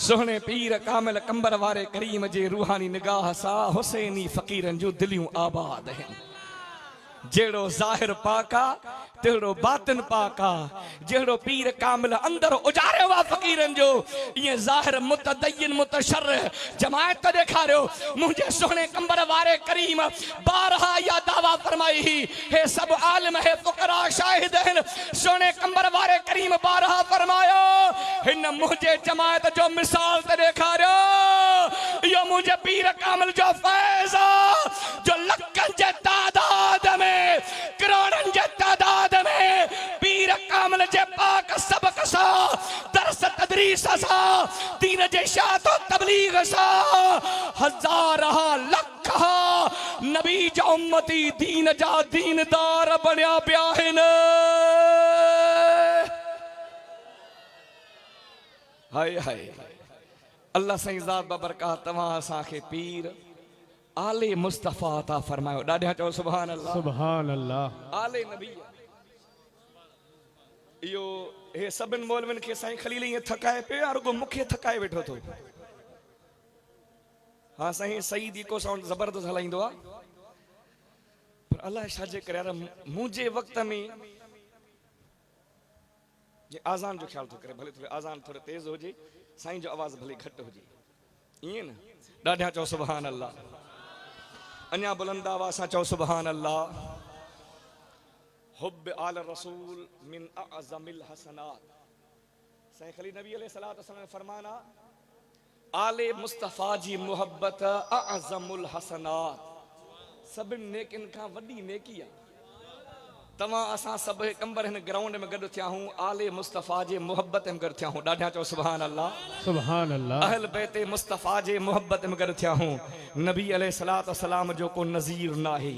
सोहणे पीर कामिल कंबर वारे करीम जे रूहानी निगाह सा हुसैनी फकीरन जो दिलियूं आबाद हैं। जेड़ो ज़ाहिर पाका तेड़ो बातिन पाका। जेड़ो पीर कामिल अंदर उजारे वा फकीरन जो ये ज़ाहिर मुतदय्यन मुतशर्र जमायत तो देखारियो। मुझे सोहणे कंबर वारे करीम बारहा या दावा फरमाई ही हे सब आलिम है फुकरा शाहिद हैं। सोहणे कंबर वारे करीम बारहा फरमायो हिन मुझे जमायत जो मिसाल ते देखारियो। यो मुझे पीर कामिल जो फैज़ा जो लखन जे तादाद में करोड़न जे तादाद में पीर कामिल जे पाक सबक सा दरस तदरीस सा दीन जे शात तबलीग सा हजार लख नबी जा उम्मती दीन जा दीनदार बनया पिया हिन। हाय हाय अल्लाह सही ज़ात बबरकात तवां असां खे पीर आले मुस्तफा ता फरमायो। ॾाढा चओ सुभान अल्लाह सुभान अल्लाह। आले नबी यो हे सभिन मौलविन खे साईं खलील ये थकाए पे और को मुखे थकाए बैठो तो। हाँ साईं सईद को साउंड जबरदस्त हलाइंदो आ पर अल्लाह छाजे करे यार मुझे वक्त में ये आजान जो ख्याल तो करे भले थोड़े आजान थोड़े तेज हो जे साईं जो आवाज भले घट हो जे ये ना। ॾाढा चओ सुभान अल्लाह। अन्या बुलंद आवाज़ सां चओ सुभान अल्लाह। हुब्ब आल रसूल मिन अअज़मिल हसनात। साईं खलील नबी अलैहिस्सलातु वस्सलाम ने फरमाना आले मुस्तफा जी मोहब्बत अअज़मुल हसनात सभिन नेकिन खां वॾी नेकी आहे। तवां असां सब कंबर हिन ग्राउंड में गॾु थिया हूं आले मुस्तफा जे मोहब्बत में गॾु थिया हूं। ॾाढा चओ सुभान अल्लाह सुभान अल्लाह। अहल बैत मुस्तफा जे मोहब्बत में गॾु थिया हूं। नबी अलैहिस्सलातु वस्सलाम जो को नज़ीर नाहे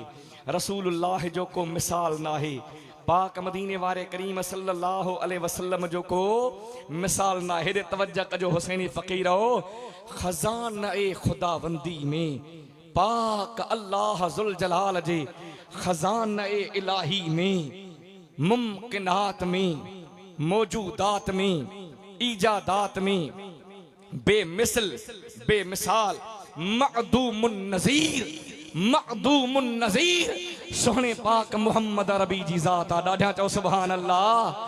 रसूलुल्लाह जो को मिसाल नाहे पाक मदीने वारे करीम सल्लल्लाहु अलैहि वसल्लम जो को मिसाल ना। हेरे तवज्जो कजो हुसैनी फकीरो खजान ए खुदाबंदी में पाक अल्लाह जुल जलाल जे खजान ए इलाही में मुमकिनात में मौजूदात में ईजादात में बेमिसल बेमिसाल मअदूमुन नज़ीर सोहणे पाक मोहम्मद रबी जी ज़ात। ॾाढा चओ सुभान अल्लाह।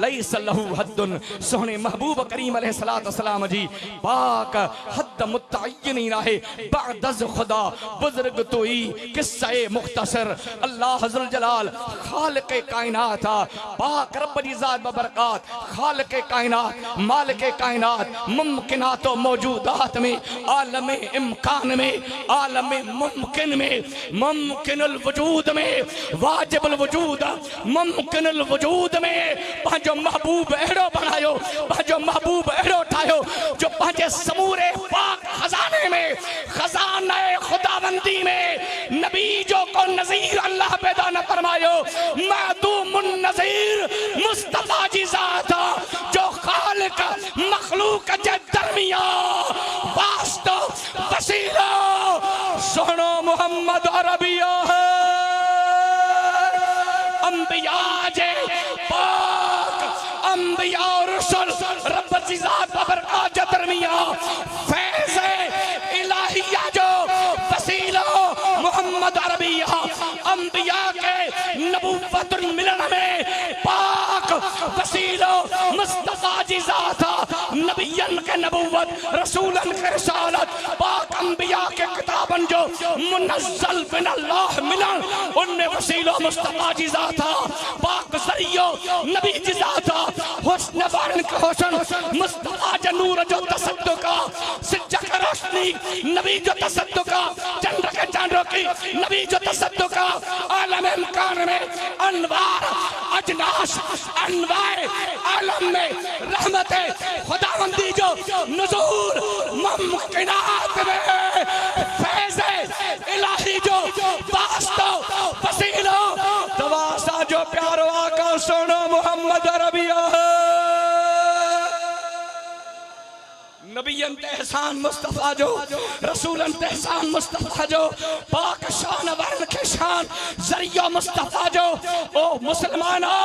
लैस लहू हद्दुन। सोहणे महबूब करीम अलैहिस्सलातु वस्सलाम जी पाक हद मुतअय्यन ही नाहे बअदज़ खुदा बुजुर्ग तोई किस्से मुख्तसर अल्लाह जुल जलाल खालिक कायनात पाक रब जी ज़ात बबरकात खालिक कायनात मालिक कायनात मुमकिनात मौजूदात में आलम इम्कान में आलम मुमकिन में मुमकिनुल वजूद में वाजिबुल वजूद मुमकिनुल वजूद में पंहिंजो महबूब अहिड़ो बणायो पंहिंजो महबूब अहिड़ो ठाहियो जो पंहिंजे समूरे पाक खजाने में खजाना खुदाबंदी में नबी जो को नज़ीर अल्लाह पैदा न फरमायो। मअदूमुन नज़ीर मुस्तफा जी ज़ात जो खालिक मखलूक जे दरमिया वास्तो वसीला सोहणो मोहम्मद अरबिया है। अंबिया जे पाक अंबिया और रसूल रब की ज़ात बरकत के दरमियान फैज़ इलाहिया जो वसीला मोहम्मद अरबिया अंबिया के नबूवत मिलन में पाक वसीला मुस्तफा जी ज़ात नबियन के नबूवत रसूलन के रिसालत पाक अंबिया के किताबन जो मुनज़्ज़ल बिन अल्लाह मिलन उनमें वसीला मुस्तफा जी ज़ात पाक ज़रियो नबी जी ज़ात हुस्न बारन के हुस्न मुस्तफा जे नूर जो तसद्दुक सिज्जा के रोशनी नबी जो तसद्दुक चंद्र के चांदो की नबी जो तसद्दुक आलम इम्कान में अनवार अजनास अनवार आलम में रहमत खुदावंदी जो नुज़ूल मुमकिनात में फैज़ इलाही जो वास्तो वसीला दवासा जो प्यारो आका सोनो मोहम्मद अरबिया नबीयन ते एहसान मुस्तफा जो रसूलन ते एहसान मुस्तफा जो पाक शान वरन के शान जरिया मुस्तफा जो ओ मुसलमानों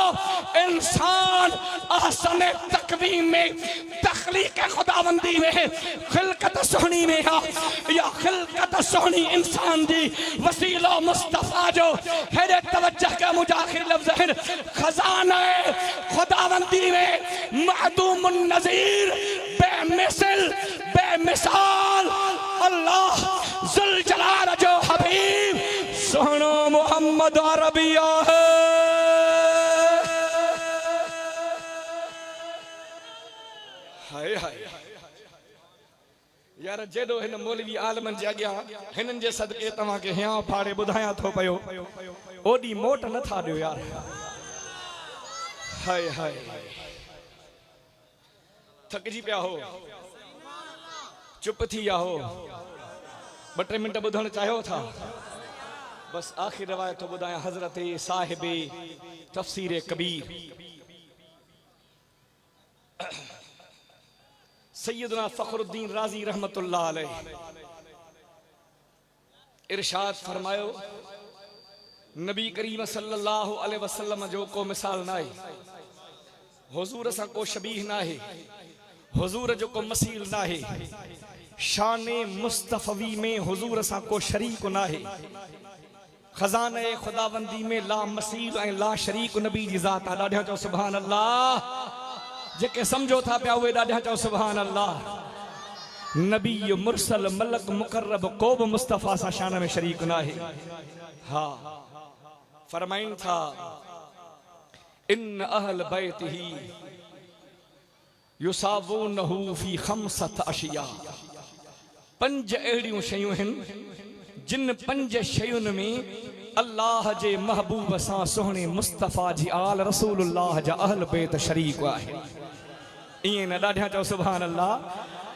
इंसान अहसन तकवीम में तख्लीक खुदाबंदी में खिलकत सोहनी में या खिलकत सोहनी इंसान दी वसीला मुस्तफा जो है तवज्जह का मुजाहिर लफ्ज़ है खजाना खुदाबंदी में महदूमुन नज़ीर बेमिसल बेमिसाल अल्लाह जुल जलाल जो हबीब सोहनो मोहम्मद अरबिया है। हाय हाय यार जेडो हिन मौलवी आलमन जे अॻियां हिननि जे सदके तव्हांखे हियां फाड़े ॿुधायां थो पियो ओॾी मोट नथा ॾियो यार। हाय हाय थकजी पिया हो चुप थी विया हो 2-3 मिंट ॿुधणु चाहियो था बस आखिर रवायत तो ॿुधायां हज़रत साहिब तफसीर कबीर सैयदना फखरुद्दीन राजी रहमतुल्लाह अलैह इरशाद फरमायो नबी करीम सल्लल्लाहु अलैहि वसल्लम जो को मिसाल ना है हुजूर सा को शबीह ना है हुजूर जो को मसील ना है शान मुस्तफवी में हुजूर सा को शरीक ना है खजाने खुदाबंदी में ला मसील ऐं ला शरीक नबी जी ज़ात आ। ॾाढा चओ सुभान अल्लाह जेके समझो था पिया उहे ॾाढा चओ सुभान अल्लाह। नबी मुरसल मलक मुकर्रब को भी मुस्तफा सा शान में शरीक ना है। हाँ फरमाइन था इन अहल बैतिही युसावूनहु फी खमसत अशिया 5 अहिड़ियूं शयूं आहिनि जिन 5 शयुनि में अल्लाह जे महबूब सां सोहणे मुस्तफा जी आल रसूलुल्लाह जा अहल बैत शरीक आहे। इएं न ॾाढा चओ सुभान अल्लाह।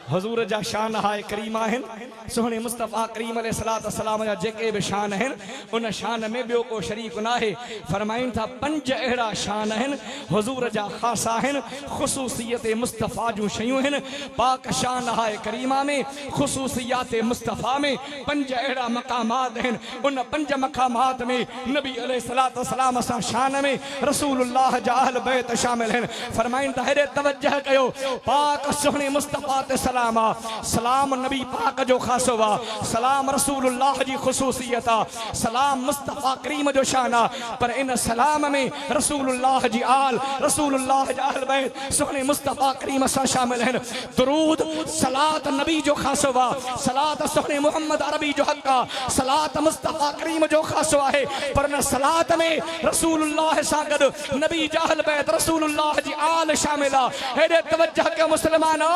हजूर जा शान हाय करीम आहिनि सोहणे मुस्तफा करीम अलैहिस्सलातु वस्सलाम जा जेके भी शान आहिनि उन शान में ॿियो को शरीक न आहे। फरमाइनि था 5 अहिड़ा शान आहिनि हुजूर जा ख़ास आहिनि ख़ुसूसियत मुस्तफा जूं शयूं आहिनि पाक शान हाय करीमा में ख़ुसूसियात मुस्तफा में 5 अहिड़ा मक़ामात आहिनि उन 5 मक़ामात में नबी अलैहिस्सलातु वस्सलाम सां शान में रसूलुल्लाह जा अहल बैत शामिल आहिनि। फरमाइनि था हेॾे तवज्जह कयो पाक सोहणे मुस्तफा ते सलाम नबी पाक जो खासो वा सलाम रसूलुल्लाह जी खुसूसियत सलाम मुस्तफा करीम जो शाना पर इन सलाम में रसूलुल्लाह जी आल रसूलुल्लाह जी अहल बैत सोहणे मुस्तफा करीम सा शामिल हैं। दुरूद सलात नबी जो खासो वा सलात सोहणे मोहम्मद अरबी जो हक्का सलात मुस्तफा करीम जो खासो है पर न सलात में रसूलुल्लाह सा गद नबी जी अहल बैत रसूलुल्लाह जी आल शामिल है। तवज्जह के मुसलमानो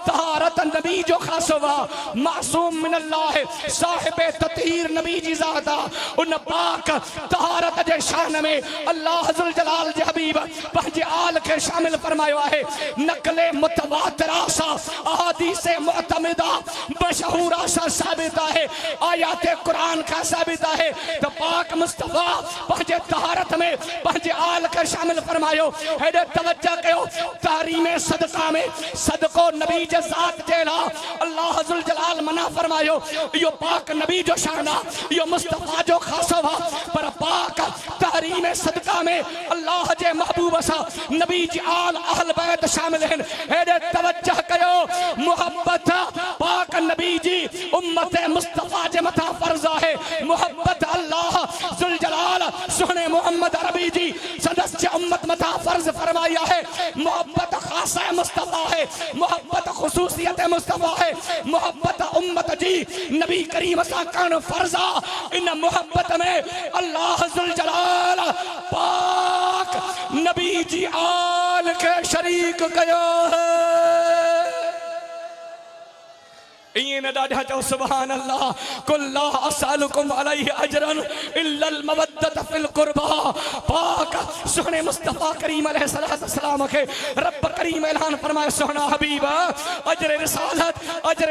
तहारत नबी जो खासवा मासूम मिनल्लाह साहिब ततहीर नबी जी ज़ाता उन पाक तहारत जे शान में अल्लाह जुल जलाल जे हबीब पंहिंजे आल के शामिल फरमायो है। नकले मुतवातिरा सा अहादीस मुअतमिदा मशहूरा सा साबित है आयात कुरान का साबित है तो पाक मुस्तफा पंहिंजे तहारत में पंहिंजे आल के शामिल फरमायो है। तवज्जह कयो तारीम सदका में सदको नबी जे ज़ात जेला अल्लाह जुल जलाल मना फरमायो यो पाक नबी जो शाना यो मुस्तफा जो खासवा पर पाक तहरीम सदका में अल्लाह जे महबूब सा नबी जी आल अहल बैत शामिल हैं। हेडे तवज्जह कयो मोहब्बत पाक नबी जी उम्मत मुस्तफा जे मथा फर्ज है। मोहब्बत अल्लाह जुल जलाल सोहणे मोहम्मद अरबी जी सदस्य उम्मत मथा फर्ज फरमाया है। मोहब्बत खासा मुस्तफा है मोहब्बत खुसूसियत मुस्तफा है मोहब्बत उम्मत जी नबी करीम सा कन फर्जा इन मोहब्बत में अल्लाह जुल जलाल पाक नबी जी आल के शरीक कयो है। इन ॾाढा चओ सुभान अल्लाह कुल ला असअलुकुम अलैहि अजरन इल्लल मवद्दत फिल कुर्बा पाक सोहणे मुस्तफा करीम अलैहिस्सलातु वस्सलाम के रब करीम ऐलान फरमाए सोहना हबीब अजर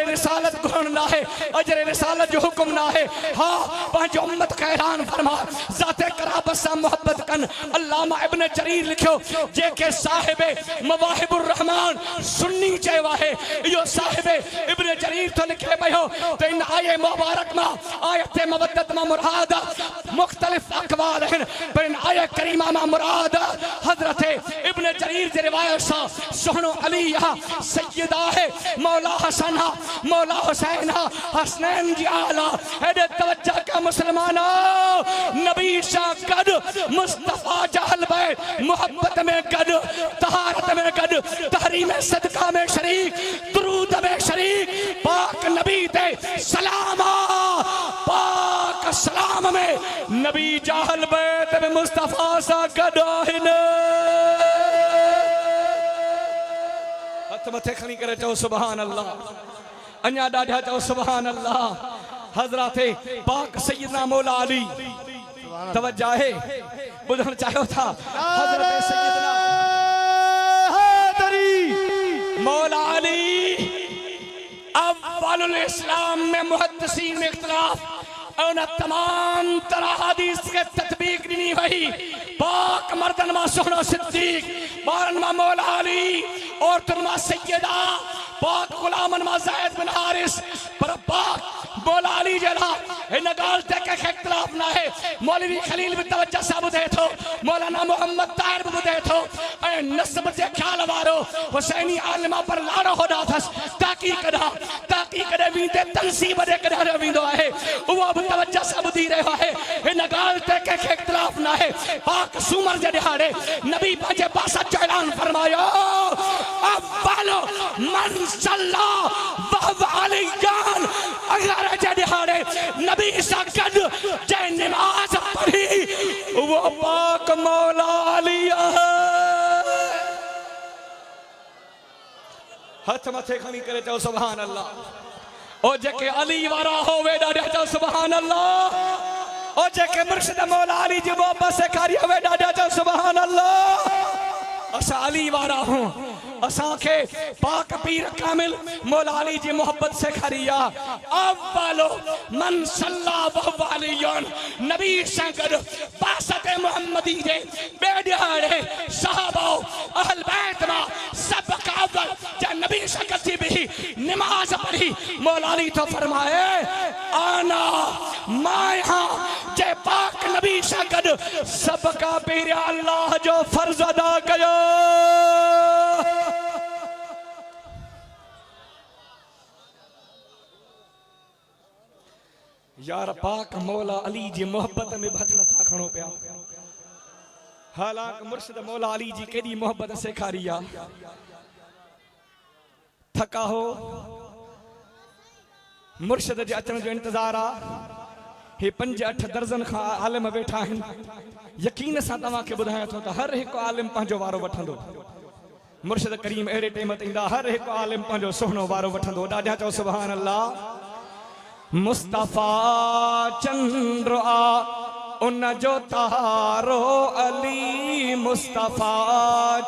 रिसालत गुण ना है अजर रिसालत जो हुक्म ना है। हाँ पंहिंजे उम्मत का ऐलान फरमा जाते कराब मोहब्बत सां मोहब्बत कन। अल्लामा इब्न जरीर लिखियो जेके साहिब मवाहिबुर रहमान सुन्नी चयो आहे, इहो साहिब इब्न जरीर तो लिखे पियो त इन आये मुबारक मां आयत मवद्दत मां मुराद मुख्तलिफ अक़वाल आहिनि, पर इन आये करीमा मां मुराद हज़रत इब्न जरीर जे रिवायत सां सुहिणो अली आहे, सैयदा है, मौला हसन हा, मौला हुसैन हा, हसनैन जी आला। हेॾे तवज्जो का मुसलमानो, नबी सां गॾु मुस्तफा जहल बैत मोहब्बत में गॾु, तहारत में गॾु, तहरीम सदका में शरीक, दुरूद में शरीक, पाक नबी ते सलाम, पाक सलाम में नबी जहल बैत में मुस्तफा सां गॾु आहिनि। हथ मथे खणी करे चओ सुभान अल्लाह, अञा ॾाढा चओ सुभान अल्लाह। हज़रत पाक सैयदना मौला अली तवज्जो आहे, ॿुधण चाहियो था। हज़रत सैयदना मौला अली अव्वलुल इस्लाम में मुहद्दिसीन में इख्तिलाफ और तमाम तरह हदीस के तत्बीक ॾिनी वई। पाक मर्दन मां सुहिणो सिद्दीक, ॿारन मां मौला अली, औरतुन मां सैयदा, पाक गुलामन मां ज़ैद बिन हारिस, पर पाक मौला अली जला इन गाल ते के इख्तिलाफ ना है। मौलवी खलील भी तवज्जो सां ॿुधे थो, मौलाना मोहम्मद ताहिर भी ॿुधे थो, ऐं नस्ब जे ख्याल वारो हुसैनी आलिमा पर लाड़ो होॾा अथसि। ताकी कॾहिं वेंदे तनसीब ॾे कॾहिं वेंदो आहे, उहो बि तवज्जो सां ॿुधी रहियो आहे। हिन ॻाल्हि ते कंहिंखे इख्तिलाफ न आहे। पाक सूमर जे ॾिहाड़े नबी पंहिंजे बासत जो ऐलान फरमायो, अव्वलु मन सल्ला वहुव अलिय्युन। अगर जे ॾिहाड़े नबी सां गॾु जंहिं निमाज़ पढ़ी उहो पाक मौला अली आहे। हथ मथे खणी करे चओ सुभान अल्लाह। ओ जेके अली वारा होवे ॾाढा चओ सुभान अल्लाह। ओ जेके मुर्शिद मौला अली जी मोहब्बत सेखारी होवे ॾाढा चओ सुभान अल्लाह। असां अली वारा हूं, असां के पाक पीर कामिल मौला अली जी मोहब्बत सेखारी आहे। अव्वलु मन सल्ला वहुव अलिय्युन। नबी सां गॾु बासत मुहम्मदी जे ॿिए ॾिहाड़े सहाबा अहल बैत मां सब का अव्वल जंहिं नबी सां गॾु भी नमाज पढ़ी, मौला अली तो फरमाए आना मां यहाँ जे पाक नबी सां गॾु सब का पहिरियां अल्लाह जो फर्ज़ अदा कयो। यार पाक मौला अली जी मोहब्बत में हथ नथा खणो पिया। हालांकि मुर्शिद मौला अली जी केॾी मोहब्बत सेखारी आहे। थका हो मुर्शिद जे अचण जो इंतज़ार आहे। हे 5-8 दर्जन खां आलिम वेठा आहिनि। यकीन सां तव्हांखे ॿुधायां थो त हर हिकु आलिम पंहिंजो वारो वठंदो। मुर्शिद करीम अहिड़े टाइम ते ईंदा, हर हिकु आलिम पंहिंजो सुहिणो वारो वठंदो। ॾाढा चओ सुभान अल्लाह। मुस्तफा चंद्र आ उन जो तारो अली, मुस्तफा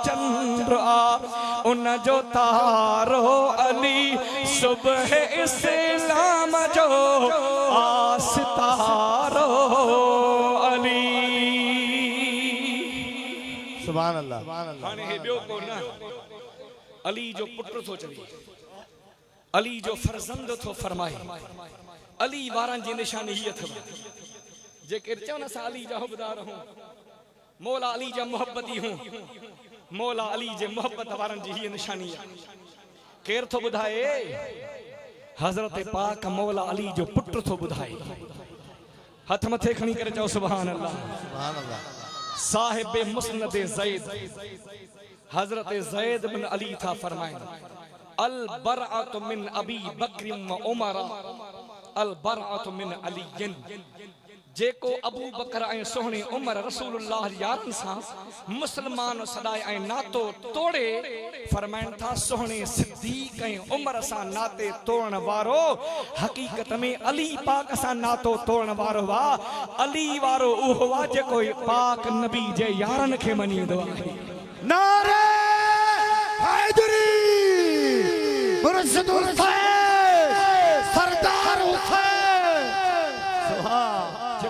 चंद्र आ उन जो तारो अली, सुबह इस्लाम जो आस्तारो अली। सुभान अल्लाह। हाणे हे ॿियो को न, अली जो पुत्र थो चवे, अली जो फर्जंद थो फरमाए। अली वारनि जी निशानी हीअ अथव, जेके चवनि असां अली जा हुबदार हूं, मौला अली जा मोहब्बती हूं, मौला अली जे मोहब्बत वारनि जी हीअ निशानी आहे। केर थो ॿुधाए? हज़रत पाक मौला अली जो पुत्र थो ॿुधाए। हथ मथे खणी करे चओ सुभान अल्लाह। सुभान अल्लाह। साहिब मुस्नद ज़ैद हज़रत ज़ैद बिन अली था फरमाइनि, अल बरअतु मिन अबी बकर व उमर, अल बरअतु मिन अलीयन। जेको अबू बकर ऐं सोहणे उमर रसूलुल्लाह यारनि सां मुस्लमान सदाए ऐं नातो तोड़े, फरमाइनि था सोहणे सिद्दीक ऐं उमर सां नाते तोड़न वारो हक़ीक़त में अली पाक सां नातो तोड़न वारो वा। अली वारो उहो वा जेको पाक नबी जे यारनि खे मञींदो आहे। नारे हैदरी, मुर्शिद हुसैन, सरदार हुसैन।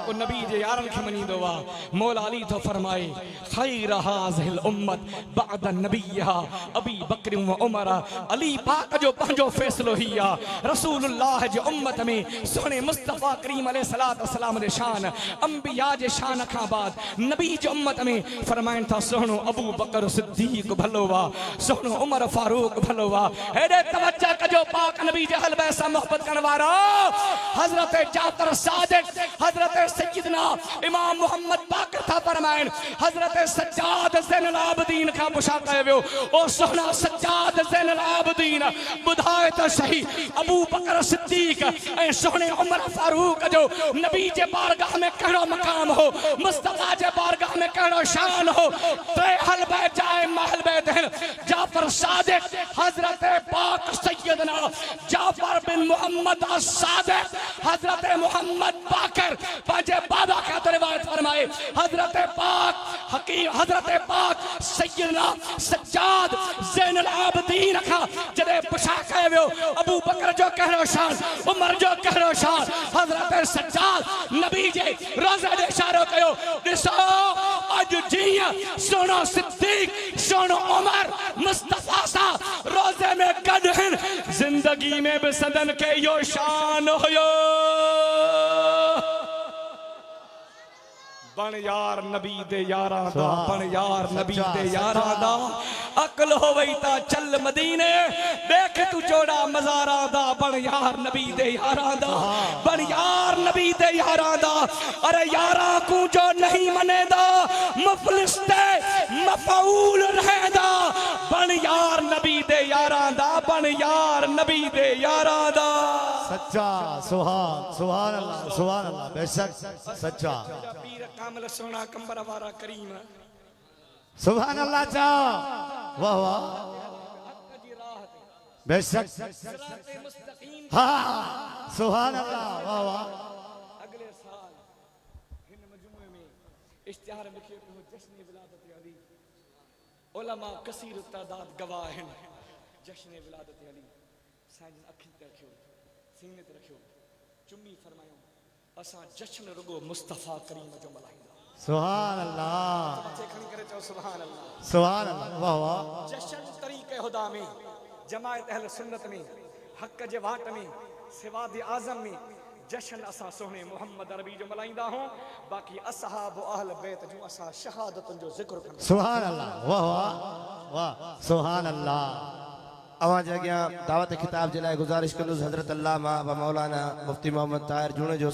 जेको नबी जे यारन खे मञींदो आ मौला अली तो फरमाए खैर हाज़िल उम्मत बाद नबियहा अबी बकर व उमर अली पाक जो पंहिंजो फैसलो ही आ रसूलुल्लाह जे उम्मत में सोने मुस्तफा करीम अलैहिस्सलातु वस्सलाम दे शान अंबिया जे शान खां बाद नबी जे उम्मत में फरमाइन था सोहणो अबू बकर सिद्दीक भलो वा सोहणो उमर फारूक भलो वा हेडे तवज्जो कजो पाक नबी जे हलबे सां मोहब्बत करण वारो हजरत जाफर सादिक हजरत सैयदना इमाम मोहम्मद बाकर था फरमाइन हजरत सज्जाद ज़ैनुल आबिदीन का पुछा कयो ओ सोहना सज्जाद ज़ैनुल आबिदीन बुधाए तो सही अबू बकर सिद्दीक ए सोहने उमर फारूक जो नबी जे बारगाह में कहिड़ो मकाम हो मुस्तफा जे बारगाह में कहिड़ो शान हो ते हलबे जाए महल में दिन जाफर सादिक हजरत पाक सैयदना जाफर बिन मोहम्मद सादिक हजरत मोहम्मद बाकर पांचे बाबा का तो रिवायत फरमाए हजरत पाक हकीम हजरत पाक सैयदना सज्जाद ज़ैनुल आबिदीन का जदे पुछा कयो अबू बकर जो कहिड़ो शान उमर जो कहिड़ो शान हजरत सज्जाद नबी जे रोज़े दे इशारो कयो ॾिसो अज जीअं सोनो सिद्दीक सोनो उमर मुस्तफा सा रोज़े में गॾु आहिनि जिंदगी में भी सदन के यो शान हुयो बन यार नबी दे यारा दा बन यार नबी दे यारा दा अकल हो वही ता चल मदीने देख तू जोड़ा मज़ारा दा बन यार नबी दे यारा दा बन यार नबी दे यारा दा अरे यारा को जो नहीं मनेदा मुफलिस ते मफऊल रहदा बन यार नबी दे यारा दा बन यार नबी दे यारा दा सच्चा सुभान अल्लाह बेशक सच्चा पीर कामिल सोना कंबर वारा करीम सुभान अल्लाह चा वाह वाह बेशक हाँ सुभान अल्लाह वाह वाह अगले साल हिन मजमुए में इश्तिहार लिखे हो जश्न विलादत अली उलमा कसीर तादाद गवाह हैं जश्न विलादत अली साईं अखिन ते रखियो सीने ते रखियो चुम्मी फरमायो असा जश्न रुगो मुस्तफा करीम जो मल्हाईंदा सुभान अल्लाह मथे खणी करे चओ सुभान अल्लाह वाह वाह जश्न तरीक़े हुदा में जमायत अहल सुन्नत में हक जे वाट में सिवाद आजम में जश्न असा सोहने मोहम्मद अरबी जो मल्हाईंदा हो बाकी असहाब अहल बैत जो असा शहादतन जो जिक्र कंदा सुभान अल्लाह वाह वाह वाह सुभान अल्लाह अवां जगह दावत खिताब जे लाइ गुजारिश कंदुसि हज़रत अल्लामा व मौलाना मुफ्ती मोहम्मद ताहिर जूणे जो